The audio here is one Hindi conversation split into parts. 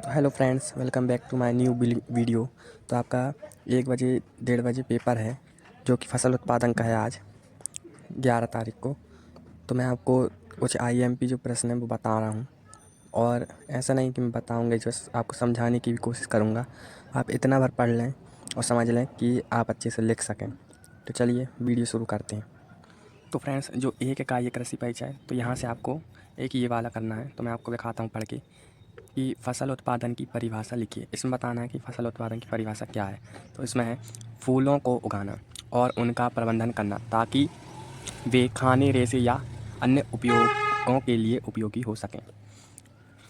तो hello friends, welcome back to my new video. तो आपका 1 बजे 1:30 बजे पेपर है जो कि फसल उत्पादन का है आज 11 तारीख को। तो मैं आपको कुछ आईएमपी जो प्रश्न है वो बता रहा हूँ, और ऐसा नहीं कि मैं बताऊँगा, जस्ट आपको समझाने की भी कोशिश करूँगा। आप इतना भर पढ़ लें और समझ लें कि आप अच्छे से लिख सकें। तो चलिए वीडियो शुरू करते हैं। तो फ्रेंड्स, जो एक इकाई कृषि परिचय, तो यहाँ से आपको एक ये वाला करना है। तो मैं आपको दिखाता हूँ पढ़ के कि फसल उत्पादन की परिभाषा लिखिए। इसमें बताना है कि फसल उत्पादन की परिभाषा क्या है। तो इसमें है फूलों को उगाना और उनका प्रबंधन करना ताकि वे खाने, रेशे या अन्य उपयोगों के लिए उपयोगी हो सकें।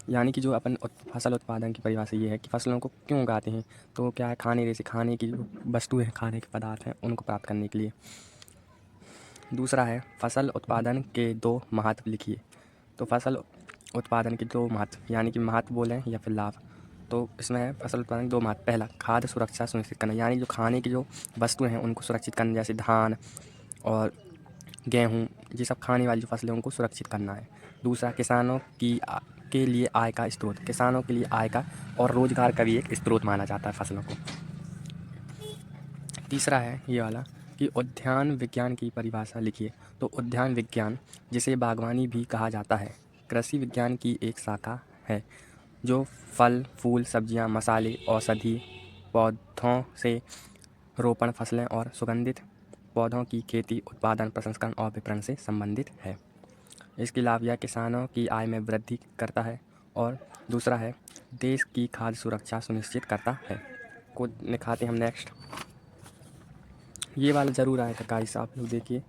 यानी कि जो अपन फसल उत्पादन की परिभाषा ये है कि फसलों को क्यों उगाते हैं। तो क्या है, खाने, रेशे, खाने की जो वस्तु है, खाने के पदार्थ हैं, उनको प्राप्त करने के लिए। दूसरा है फसल उत्पादन के 2 महत्व लिखिए। तो फसल उत्पादन के 2 महत्व, यानी कि महत्व बोलें या फिर लाभ। तो इसमें है फसल उत्पादन के 2 महत्व। पहला, खाद्य सुरक्षा सुनिश्चित करना, यानी जो खाने की जो वस्तुएं हैं उनको सुरक्षित करना, जैसे धान और गेहूँ, ये सब खाने वाली जो फसलें उनको सुरक्षित करना है। दूसरा, किसानों के लिए आय का स्रोत, किसानों के लिए आय का और रोजगार का भी एक स्रोत माना जाता है फसलों को। तीसरा है ये वाला कि उद्यान विज्ञान की परिभाषा लिखिए। तो उद्यान विज्ञान, जिसे बागवानी भी कहा जाता है, कृषि विज्ञान की एक शाखा है जो फल, फूल, सब्जियां, मसाले, औषधि पौधों से रोपण, फसलें और सुगंधित पौधों की खेती, उत्पादन, प्रसंस्करण और विपणन से संबंधित है। इसके लाभ यह किसानों की आय में वृद्धि करता है। और दूसरा है देश की खाद्य सुरक्षा सुनिश्चित करता है। को दिखाते हैं हम नेक्स्ट। ये वाला ज़रूर आएगा गाइस, आप लोग देखिए,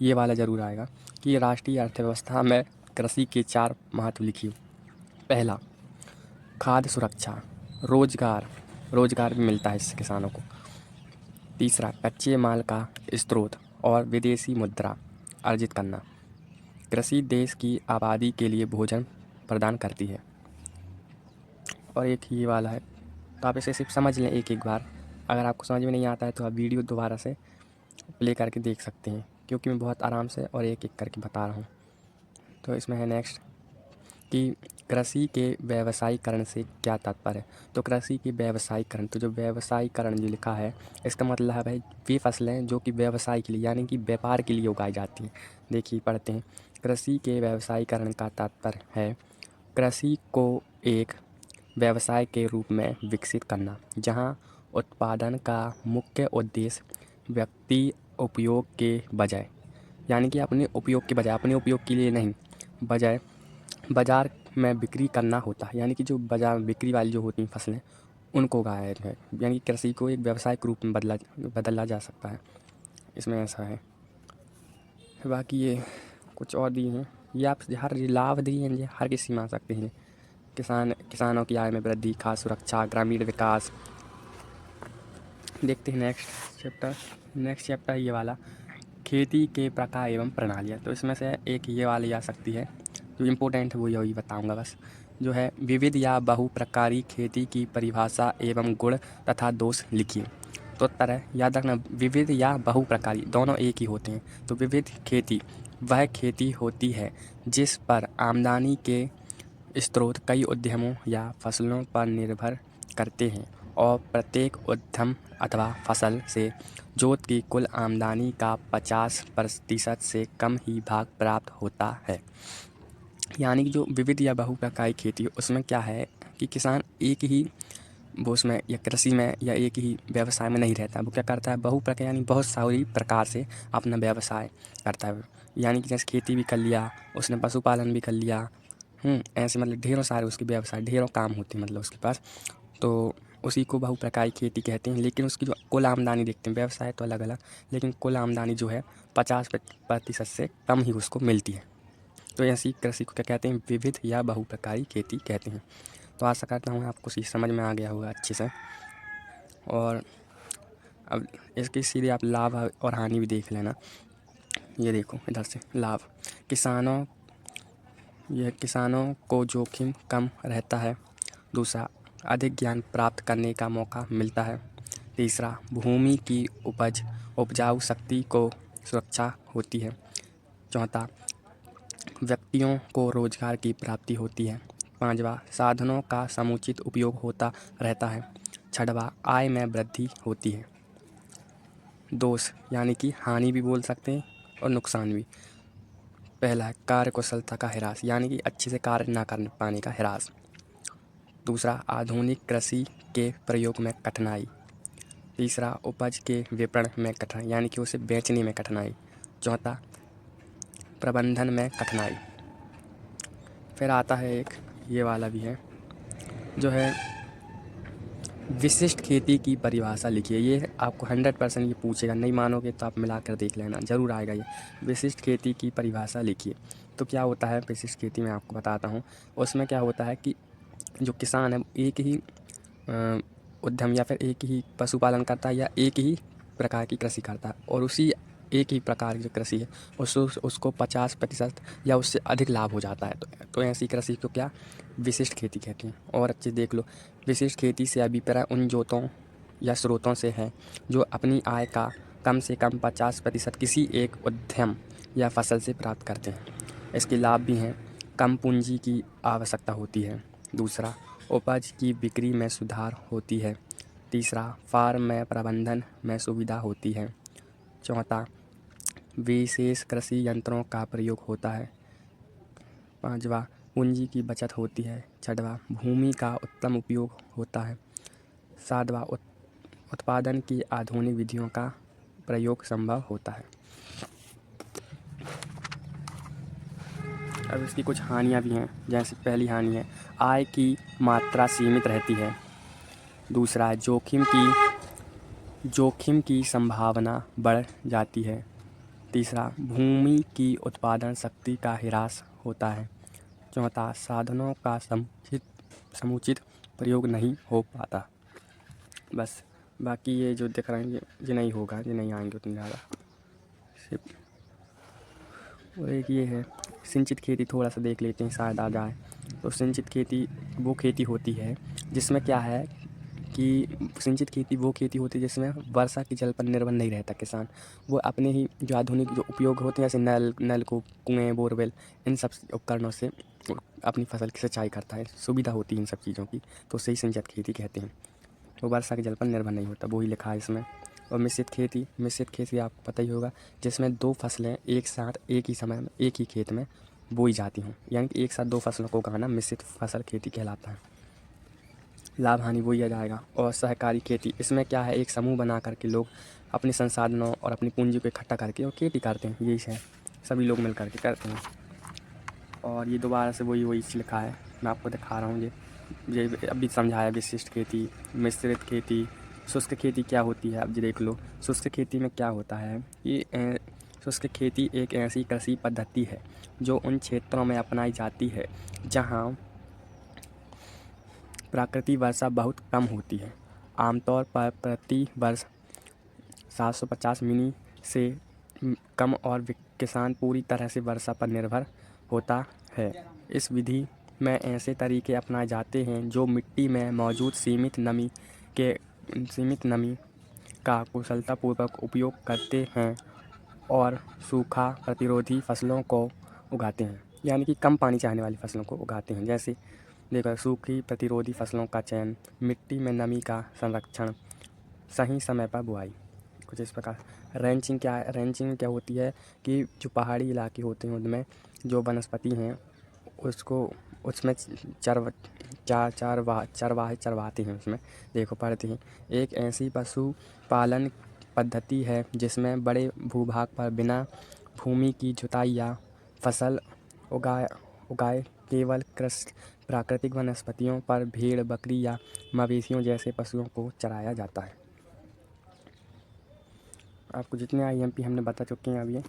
ये वाला ज़रूर आएगा कि राष्ट्रीय अर्थव्यवस्था में कृषि के 4 महत्व लिखिए। पहला, खाद्य सुरक्षा, रोजगार भी मिलता है इससे किसानों को। तीसरा, कच्चे माल का स्रोत और विदेशी मुद्रा अर्जित करना। कृषि देश की आबादी के लिए भोजन प्रदान करती है। और एक ये वाला है, तो आप इसे सिर्फ समझ लें एक बार। अगर आपको समझ में नहीं आता है तो आप वीडियो दोबारा से प्ले करके देख सकते हैं, क्योंकि मैं बहुत आराम से और एक एक करके बता रहा हूँ। तो इसमें है नेक्स्ट कि कृषि के व्यावसायीकरण से क्या तात्पर्य है। तो कृषि के व्यावसायीकरण, तो जो व्यावसायीकरण जो लिखा है, इसका मतलब है वे फसलें जो कि व्यवसाय के लिए, यानी कि व्यापार के लिए उगाई जाती हैं। देखिए पढ़ते हैं, कृषि के व्यावसायीकरण का तात्पर्य है कृषि को एक व्यवसाय के रूप में विकसित करना, जहां उत्पादन का मुख्य उद्देश्य व्यक्ति उपयोग के बजाय, यानी कि अपने उपयोग के बजाय, अपने उपयोग के लिए नहीं, बजाय बाज़ार में बिक्री करना होता है। यानी कि जो बाज़ार में बिक्री वाली जो होती हैं फसलें, उनको उगाया है। यानी कि कृषि को एक व्यवसाय के रूप में बदला जा सकता है। इसमें ऐसा है। बाकी ये कुछ और दिए हैं, ये आप हर लाभ दिए हैं, ये हर किसी में आ सकते हैं। किसानों की आय में वृद्धि, खाद्य सुरक्षा, ग्रामीण विकास। देखते हैं नेक्स्ट चैप्टर ये वाला, खेती के प्रकार एवं प्रणालियाँ। तो इसमें से एक ये वाली आ सकती है, जो इम्पोर्टेंट है वो यही बताऊंगा बस। जो है विविध या बहुप्रकारी खेती की परिभाषा एवं गुण तथा दोष लिखिए। तो उत्तर है, याद रखना, विविध या बहुप्रकारी दोनों एक ही होते हैं। तो विविध खेती वह खेती होती है जिस पर आमदनी के स्रोत कई उद्यमों या फसलों पर निर्भर करते हैं, और प्रत्येक उद्यम अथवा फसल से जोत की कुल आमदनी का 50% से कम ही भाग प्राप्त होता है। यानी कि जो विविध या बहुप्रकारी खेती है, उसमें क्या है कि किसान एक ही वो उसमें या कृषि में या एक ही व्यवसाय में नहीं रहता। वो क्या करता है, बहुप्रकार यानी बहुत सारी प्रकार से अपना व्यवसाय करता है। यानी कि जैसे खेती भी कर लिया उसने, पशुपालन भी कर लिया, ऐसे मतलब ढेरों सारे उसके व्यवसाय, ढेरों काम होते हैं मतलब उसके पास। तो उसी को बहुप्रकारी खेती कहते हैं। लेकिन उसकी जो कुल आमदनी देखते हैं, व्यवसाय तो अलग अलग, लेकिन कुल आमदनी जो है 50% से कम ही उसको मिलती है। तो ऐसी कृषि को क्या कहते हैं, विविध या बहुप्रकारी खेती कहते हैं। तो आशा करता हूँ आपको समझ में आ गया होगा अच्छे से। और अब इसके सीधे आप लाभ और हानि भी देख लेना। ये देखो इधर से लाभ, किसानों किसानों को जोखिम कम रहता है। दूसरा, अधिक ज्ञान प्राप्त करने का मौका मिलता है। तीसरा, भूमि की उपजाऊ शक्ति को सुरक्षा होती है। चौथा, व्यक्तियों को रोजगार की प्राप्ति होती है। 5वां साधनों का समुचित उपयोग होता रहता है। 6वां आय में वृद्धि होती है। दोष यानी कि हानि भी बोल सकते हैं और नुकसान भी। पहला है कार्य कुशलता का ह्रास, यानी कि अच्छे से कार्य ना कर पाने का ह्रास। दूसरा आधुनिक कृषि के प्रयोग में कठिनाई। तीसरा उपज के विपणन में कठिनाई, यानी कि उसे बेचने में कठिनाई। चौथा प्रबंधन में कठिनाई। फिर आता है एक ये वाला भी है जो है विशिष्ट खेती की परिभाषा लिखिए। ये आपको 100% ये पूछेगा, नहीं मानोगे तो आप मिला कर देख लेना, ज़रूर आएगा ये। विशिष्ट खेती की परिभाषा लिखिए। तो क्या होता है विशिष्ट खेती में आपको बताता हूँ। उसमें क्या होता है कि जो किसान है एक ही उद्यम या फिर एक ही पशुपालन करता है या एक ही प्रकार की कृषि करता है, और उसी एक ही प्रकार की जो कृषि है उसको 50% या उससे अधिक लाभ हो जाता है। तो ऐसी कृषि को क्या विशिष्ट खेती कहते हैं। और अच्छे देख लो, विशिष्ट खेती से अभिप्राय उन जोतों या स्रोतों से है जो अपनी आय का कम से कम 50% किसी एक उद्यम या फसल से प्राप्त करते हैं। इसके लाभ भी हैं। कम पूंजी की आवश्यकता होती है। दूसरा उपज की बिक्री में सुधार होती है। तीसरा फार्म में प्रबंधन में सुविधा होती है। चौथा विशेष कृषि यंत्रों का प्रयोग होता है। 5वां पूंजी की बचत होती है। 6वां भूमि का उत्तम उपयोग होता है। 7वां उत्पादन की आधुनिक विधियों का प्रयोग संभव होता है। अब इसकी कुछ हानियाँ भी हैं। जैसे पहली हानि है आय की मात्रा सीमित रहती है। दूसरा जोखिम की संभावना बढ़ जाती है। तीसरा भूमि की उत्पादन शक्ति का ह्रास होता है। चौथा साधनों का समुचित प्रयोग नहीं हो पाता। बस बाकी ये जो दिख रहे हैं ये नहीं होगा, ये नहीं आएंगे उतनी ज़्यादा। और एक ये है सिंचित खेती, थोड़ा सा देख लेते हैं शायद आ जाए। तो सिंचित खेती वो खेती होती है जिसमें क्या है कि सिंचित खेती वो खेती होती है जिसमें वर्षा के जल पर निर्भर नहीं रहता किसान। वो अपने ही जो आधुनिक जो उपयोग होते हैं जैसे नलकूप, कुएँ, बोरवेल, इन सब उपकरणों से अपनी फसल की सिंचाई करता है। सुविधा होती है इन सब चीज़ों की, तो उसे ही सिंचित खेती कहते हैं। वो वर्षा के जल पर निर्भर नहीं होता, वो ही लिखा है इसमें। और मिश्रित खेती आपको पता ही होगा जिसमें 2 फसलें एक साथ एक ही समय में एक ही खेत में बोई जाती हूँ, यानी कि एक साथ 2 फसलों को उगाना मिश्रित फसल खेती कहलाता है। लाभ हानि वही आ जाएगा। और सहकारी खेती, इसमें क्या है एक समूह बना करके लोग अपने संसाधनों और अपनी पूंजी को इकट्ठा करके और खेती करते हैं। यही है, सभी लोग मिल करके करते हैं। और ये दोबारा से वही लिखा है, मैं आपको दिखा रहा हूँ। ये अभी समझाया विशिष्ट खेती, मिश्रित खेती, शुष्क खेती क्या होती है। अब ये देख लो शुष्क खेती में क्या होता है। ये शुष्क खेती एक ऐसी कृषि पद्धति है जो उन क्षेत्रों में अपनाई जाती है जहाँ प्राकृतिक वर्षा बहुत कम होती है। आमतौर पर प्रति वर्ष 750 मिली से कम, और किसान पूरी तरह से वर्षा पर निर्भर होता है। इस विधि में ऐसे तरीके अपनाए जाते हैं जो मिट्टी में मौजूद सीमित नमी का कुशलतापूर्वक उपयोग करते हैं और सूखा प्रतिरोधी फसलों को उगाते हैं, यानी कि कम पानी चाहने वाली फसलों को उगाते हैं। जैसे देखो सूखी प्रतिरोधी फसलों का चयन, मिट्टी में नमी का संरक्षण, सही समय पर बुआई, कुछ इस प्रकार। रैंचिंग क्या होती है कि जो पहाड़ी इलाके होते हैं उनमें जो वनस्पति हैं उसमें चरवाते हैं। उसमें देखो पढ़ते हैं। एक ऐसी पशुपालन पद्धति है जिसमें बड़े भूभाग पर बिना भूमि की जुताई या फसल उगाए केवल प्राकृतिक वनस्पतियों पर भेड़, बकरी या मवेशियों जैसे पशुओं को चराया जाता है। आपको जितने IMP हमने बता चुके हैं। अब ये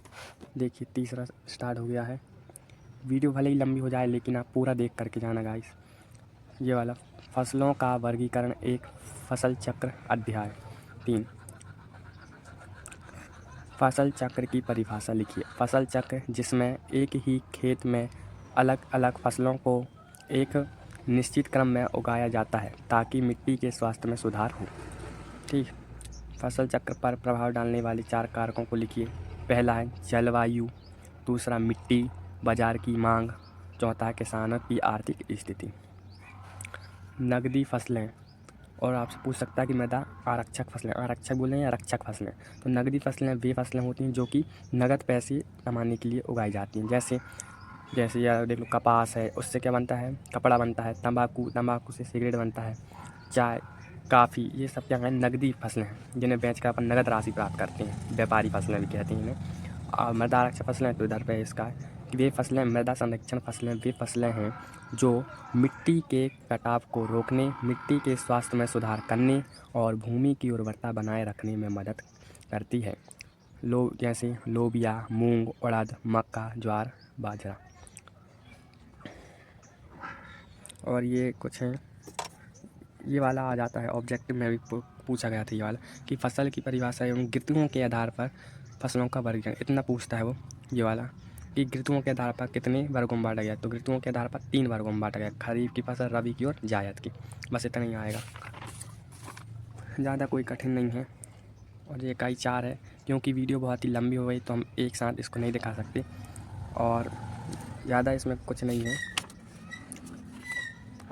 देखिए तीसरा स्टार्ट हो गया है। वीडियो भले ही लंबी हो जाए लेकिन आप पूरा देख करके जाना गाइस। ये वाला फसलों का वर्गीकरण, एक फसल चक्र अध्याय 3। फसल चक्र की परिभाषा लिखिए। फसल चक्र जिसमें एक ही खेत में अलग अलग फसलों को एक निश्चित क्रम में उगाया जाता है ताकि मिट्टी के स्वास्थ्य में सुधार हो। ठीक। फसल चक्र पर प्रभाव डालने वाले 4 कारकों को लिखिए। पहला है जलवायु, दूसरा मिट्टी, बाजार की मांग, चौथा, किसानों की आर्थिक स्थिति। नकदी फसलें, और आपसे पूछ सकता है कि मृदा आरक्षक फसलें, आरक्षक बोलें या रक्षक फसलें। तो नकदी फसलें वे फसलें होती हैं जो कि नगद पैसे कमाने के लिए उगाई जाती हैं। जैसे यार देख लो, कपास है, उससे क्या बनता है, कपड़ा बनता है। तंबाकू से सिगरेट बनता है। चाय, काफ़ी, ये सब क्या है, नकदी फसलें हैं जिन्हें बेचकर अपन नगद राशि प्राप्त करते हैं। व्यापारी फसलें भी कहते हैं इन्हें। और मृदा आरक्षक फसलें तो इधर पे इसका है कि वे फसलें, मृदा संरक्षण फसलें वे फसलें हैं जो मिट्टी के कटाव को रोकने, मिट्टी के स्वास्थ्य में सुधार करने और भूमि की उर्वरता बनाए रखने में मदद करती है। जैसे लोबिया, मूंग, उड़द, मक्का, ज्वार, बाजरा। और ये कुछ है, ये वाला आ जाता है ऑब्जेक्टिव में भी पूछा गया था ये वाला, कि फसल की परिभाषा एवं ऋतुओं के आधार पर फसलों का वर्गीकरण, इतना पूछता है वो ये वाला, कि ऋतुओं के आधार पर कितने वर्गों में बांटा गया। तो ऋतुओं के आधार पर 3 वर्गों में बांटा गया, खरीफ की फसल, रबी की और जायद की। बस इतना ही आएगा, ज़्यादा कोई कठिन नहीं है। और ये इकाई 4 है, क्योंकि वीडियो बहुत ही लंबी हो गई तो हम एक साथ इसको नहीं दिखा सकते, और ज़्यादा इसमें कुछ नहीं है।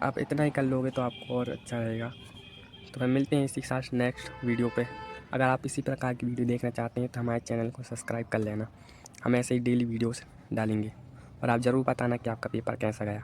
आप इतना ही कर लोगे तो आपको और अच्छा रहेगा। तो फिर मिलते हैं इसी के साथ नेक्स्ट वीडियो पे। अगर आप इसी प्रकार की वीडियो देखना चाहते हैं तो हमारे चैनल को सब्सक्राइब कर लेना। हम ऐसे ही डेली वीडियोस डालेंगे, और आप ज़रूर बताना कि आपका पेपर कैसा गया।